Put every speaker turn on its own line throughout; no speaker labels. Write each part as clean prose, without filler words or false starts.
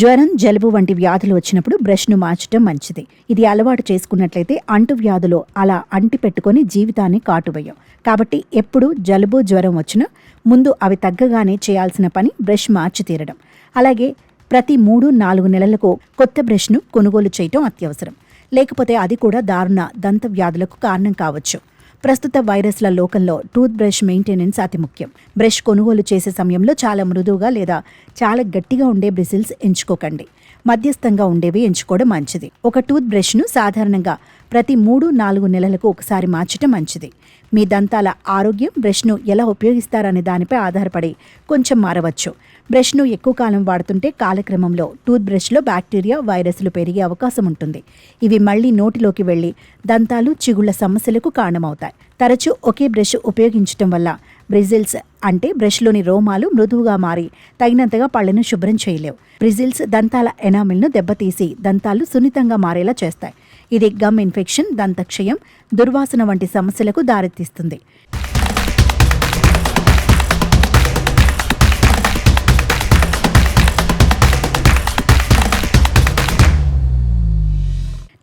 జ్వరం, జలుబు వంటి వ్యాధులు వచ్చినప్పుడు బ్రష్ను మార్చడం మంచిది. ఇది అలవాటు చేసుకున్నట్లయితే అంటువ్యాధులు అలా అంటి పెట్టుకొని జీవితాన్ని కాటువేయం. కాబట్టి ఎప్పుడు జలుబు, జ్వరం వచ్చినా ముందు అవి తగ్గగానే చేయాల్సిన పని బ్రష్ మార్చి తీరడం. అలాగే ప్రతి 3-4 నెలలకు కొత్త బ్రష్ను కొనుగోలు చేయటం అత్యవసరం. లేకపోతే అది కూడా దారుణ దంత వ్యాధులకు కారణం కావచ్చు. ప్రస్తుత వైరస్ల లోకంలో టూత్ బ్రష్ మెయింటెనెన్స్ అతి ముఖ్యం. బ్రష్ కొనుగోలు చేసే సమయంలో చాలా మృదువుగా లేదా చాలా గట్టిగా ఉండే బ్రిసిల్స్ ఎంచుకోకండి. మధ్యస్థంగా ఉండేవి ఎంచుకోవడం మంచిది. ఒక టూత్ బ్రష్ను సాధారణంగా ప్రతి 3-4 నెలలకు ఒకసారి మార్చడం మంచిది. మీ దంతాల ఆరోగ్యం బ్రష్ను ఎలా ఉపయోగిస్తారనే దానిపై ఆధారపడి కొంచెం మారవచ్చు. బ్రష్ను ఎక్కువ కాలం వాడుతుంటే కాలక్రమంలో టూత్ బ్రష్లో బ్యాక్టీరియా, వైరస్లు పెరిగే అవకాశం ఉంటుంది. ఇవి మళ్లీ నోటిలోకి వెళ్లి దంతాలు, చిగుళ్ల సమస్యలకు కారణమవుతాయి. తరచూ ఒకే బ్రష్ ఉపయోగించడం వల్ల బ్రిజిల్స్ అంటే బ్రష్లోని రోమాలు మృదువుగా మారి తగినంతగా పళ్లను శుభ్రం చేయలేవు. బ్రిజిల్స్ దంతాల ఎనామిల్ను దెబ్బతీసి దంతాలు సున్నితంగా మారేలా చేస్తాయి. ఇది గమ్ ఇన్ఫెక్షన్, దంతక్షయం, దుర్వాసన వంటి సమస్యలకు దారితీస్తుంది.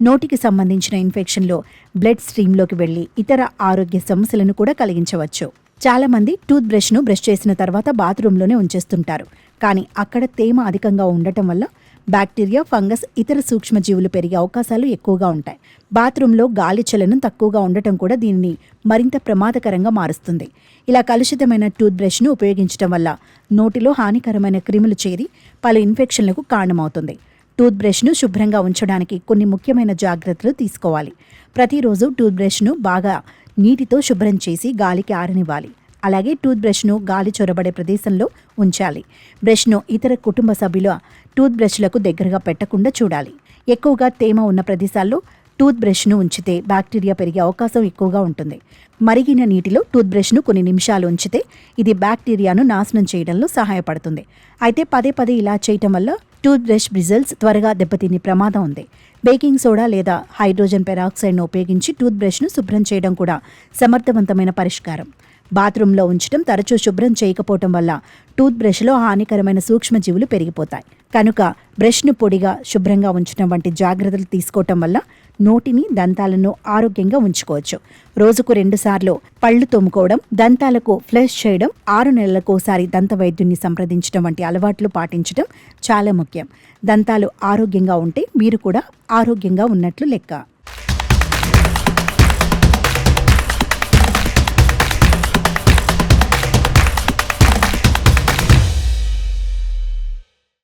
నోటికి సంబంధించిన ఇన్ఫెక్షన్లో బ్లడ్ స్ట్రీమ్లోకి వెళ్లి ఇతర ఆరోగ్య సమస్యలను కూడా కలిగించవచ్చు. చాలామంది టూత్ బ్రష్ను బ్రష్ చేసిన తర్వాత బాత్రూంలోనే ఉంచేస్తుంటారు. కానీ అక్కడ తేమ అధికంగా ఉండటం వల్ల బ్యాక్టీరియా, ఫంగస్, ఇతర సూక్ష్మజీవులు పెరిగే అవకాశాలు ఎక్కువగా ఉంటాయి. బాత్రూంలో గాలి చలనం తక్కువగా ఉండటం కూడా దీనిని మరింత ప్రమాదకరంగా మారుస్తుంది. ఇలా కలుషితమైన టూత్ బ్రష్ను ఉపయోగించడం వల్ల నోటిలో హానికరమైన క్రిములు చేరి పలు ఇన్ఫెక్షన్లకు కారణమవుతుంది. టూత్ బ్రష్ను శుభ్రంగా ఉంచడానికి కొన్ని ముఖ్యమైన జాగ్రత్తలు తీసుకోవాలి. ప్రతిరోజు టూత్ బ్రష్ను బాగా నీటితో శుభ్రం చేసి గాలికి ఆరనివ్వాలి. అలాగే టూత్ బ్రష్ను గాలి చొరబడే ప్రదేశంలో ఉంచాలి. బ్రష్ను ఇతర కుటుంబ సభ్యుల టూత్ బ్రష్లకు దగ్గరగా పెట్టకుండా చూడాలి. ఎక్కువగా తేమ ఉన్న ప్రదేశాల్లో టూత్ బ్రష్ను ఉంచితే బ్యాక్టీరియా పెరిగే అవకాశం ఎక్కువగా ఉంటుంది. మరిగిన నీటిలో టూత్ బ్రష్ను కొన్ని నిమిషాలు ఉంచితే ఇది బ్యాక్టీరియాను నాశనం చేయడంలో సహాయపడుతుంది. అయితే పదే పదే ఇలా చేయటం వల్ల టూత్ బ్రష్ బ్రిజిల్స్ త్వరగా దెబ్బతినే ప్రమాదం ఉంది. బేకింగ్ సోడా లేదా హైడ్రోజన్ పెరాక్సైడ్ను ఉపయోగించి టూత్ బ్రష్ను శుభ్రం చేయడం కూడా సమర్థవంతమైన పరిష్కారం. బాత్రూంలో ఉంచడం, తరచూ శుభ్రం చేయకపోవటం వల్ల టూత్ బ్రష్లో హానికరమైన సూక్ష్మజీవులు పెరిగిపోతాయి. కనుక బ్రష్ను పొడిగా శుభ్రంగా ఉంచడం వంటి జాగ్రత్తలు తీసుకోవటం వల్ల నోటిని, దంతాలను ఆరోగ్యంగా ఉంచుకోవచ్చు. రోజుకు 2 సార్లు పళ్లు తోముకోవడం, దంతాలకు ఫ్లష్ చేయడం, 6 నెలలకు ఒకసారి దంత వైద్యున్ని సంప్రదించడం వంటి అలవాట్లు పాటించడం చాలా ముఖ్యం. దంతాలు ఆరోగ్యంగా ఉంటే మీరు కూడా ఆరోగ్యంగా ఉన్నట్లు లెక్క.